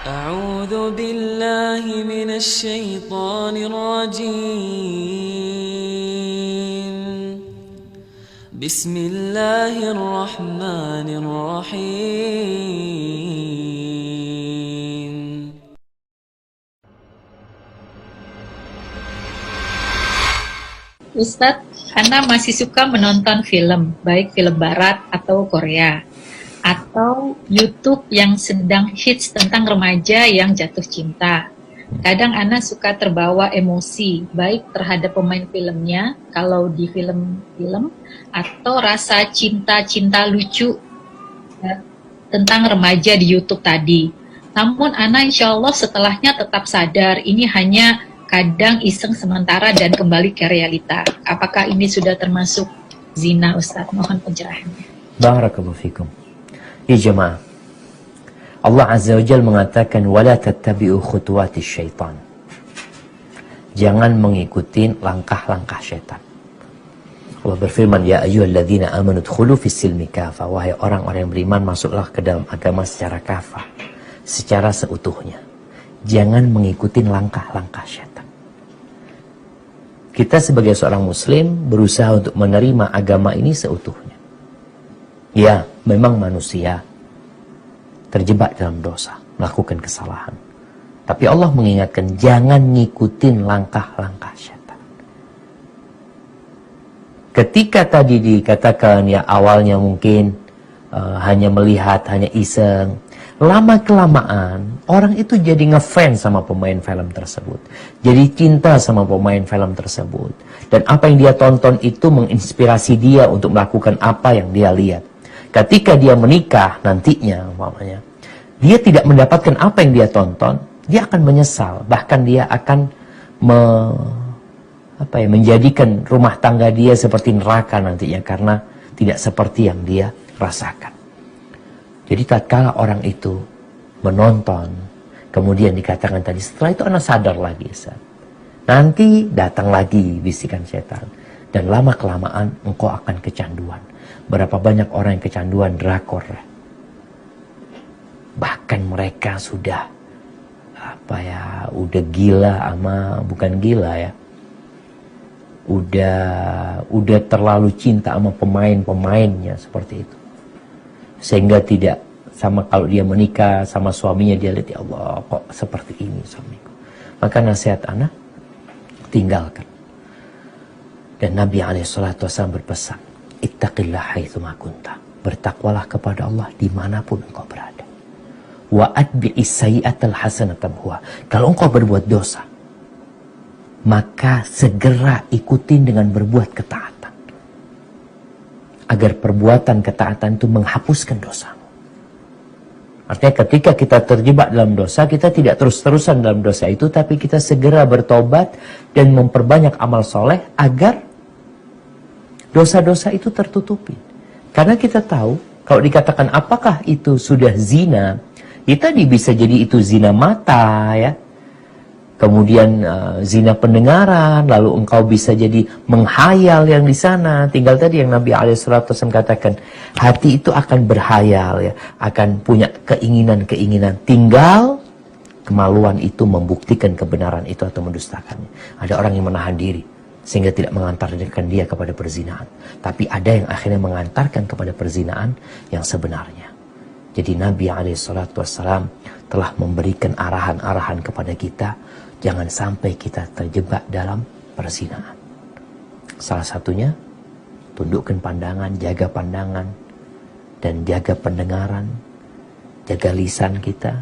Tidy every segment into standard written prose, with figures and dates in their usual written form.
أعوذ بالله من الشيطان الرجيم. بسم الله الرحمن الرحيم. Ustadz, Ana masih suka menonton film, baik film barat atau Korea, atau YouTube yang sedang hits tentang remaja yang jatuh cinta. Kadang Ana suka terbawa emosi, baik terhadap pemain filmnya, kalau di film-film, atau rasa cinta-cinta lucu ya, tentang remaja di YouTube tadi. Namun Ana insya Allah setelahnya tetap sadar, ini hanya kadang iseng sementara dan kembali ke realita. Apakah ini sudah termasuk zina, Ustadz? Mohon pencerahannya. Barakallahu fikum. Ya jemaah, Allah Azza wa Jalla mengatakan wala tattabi'u khutuwati syaitan. Jangan mengikuti langkah-langkah syaitan. Allah berfirman, ya ayyuhalladzina amanu dkhulu fis-silmi kafah. Wahai orang-orang yang beriman, masuklah ke dalam agama secara kafah, secara seutuhnya. Jangan mengikuti langkah-langkah syaitan. Kita sebagai seorang muslim berusaha untuk menerima agama ini seutuhnya. Ya, memang manusia terjebak dalam dosa, melakukan kesalahan. Tapi Allah mengingatkan, jangan ngikutin langkah-langkah syaitan. Ketika tadi dikatakan ya awalnya mungkin hanya melihat, hanya iseng, lama-kelamaan orang itu jadi ngefans sama pemain film tersebut, jadi cinta sama pemain film tersebut, dan apa yang dia tonton itu menginspirasi dia untuk melakukan apa yang dia lihat. Ketika dia menikah nantinya, umpamanya, dia tidak mendapatkan apa yang dia tonton, dia akan menyesal, bahkan dia akan menjadikan rumah tangga dia seperti neraka nantinya karena tidak seperti yang dia rasakan. Jadi tatkala orang itu menonton, kemudian dikatakan tadi, setelah itu anak sadar lagi, nanti datang lagi bisikan setan, dan lama-kelamaan engkau akan kecanduan. Berapa banyak orang yang kecanduan drakor, bahkan mereka sudah udah gila sama, bukan gila ya, udah terlalu cinta sama pemain-pemainnya seperti itu. Sehingga tidak sama kalau dia menikah sama suaminya, dia lihat, ya Allah kok seperti ini suamiku. Maka nasihat anak, tinggalkan. Dan Nabi SAW berpesan, ittaqillah haitsuma kunta. Bertakwalah kepada Allah dimanapun engkau berada. Wa atbi'is sayyi'atal hasanata tamhuha. Kalau engkau berbuat dosa, maka segera ikutin dengan berbuat ketaatan, agar perbuatan ketaatan itu menghapuskan dosa. Artinya ketika kita terjebak dalam dosa, kita tidak terus-terusan dalam dosa itu, tapi kita segera bertobat dan memperbanyak amal soleh agar dosa-dosa itu tertutupi. Karena kita tahu, kalau dikatakan apakah itu sudah zina, ya tadi bisa jadi itu zina mata ya, kemudian zina pendengaran, lalu engkau bisa jadi menghayal yang di sana. Tinggal tadi yang Nabi SAW katakan, hati itu akan berhayal ya, akan punya keinginan-keinginan. Tinggal kemaluan itu membuktikan kebenaran itu atau mendustakannya. Ada orang yang menahan diri sehingga tidak mengantarkan dia kepada perzinahan, tapi ada yang akhirnya mengantarkan kepada perzinahan yang sebenarnya. Jadi Nabi SAW telah memberikan arahan-arahan kepada kita, jangan sampai kita terjebak dalam perzinahan. Salah satunya, tundukkan pandangan, dan jaga pendengaran, jaga lisan kita,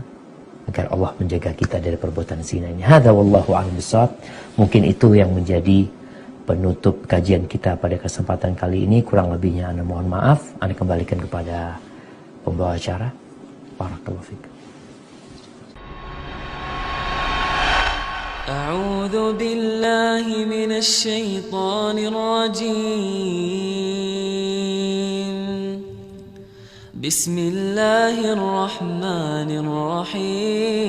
agar Allah menjaga kita dari perbuatan zina ini. Hadza wallahu a'lam bishawab. Mungkin itu yang menjadi penutup kajian kita pada kesempatan kali ini. Kurang lebihnya Anda mohon maaf. Anda kembalikan kepada pembawa acara. Barakallahu fikum. أعوذ بالله من الشيطان الرجيم. بسم الله الرحمن الرحيم.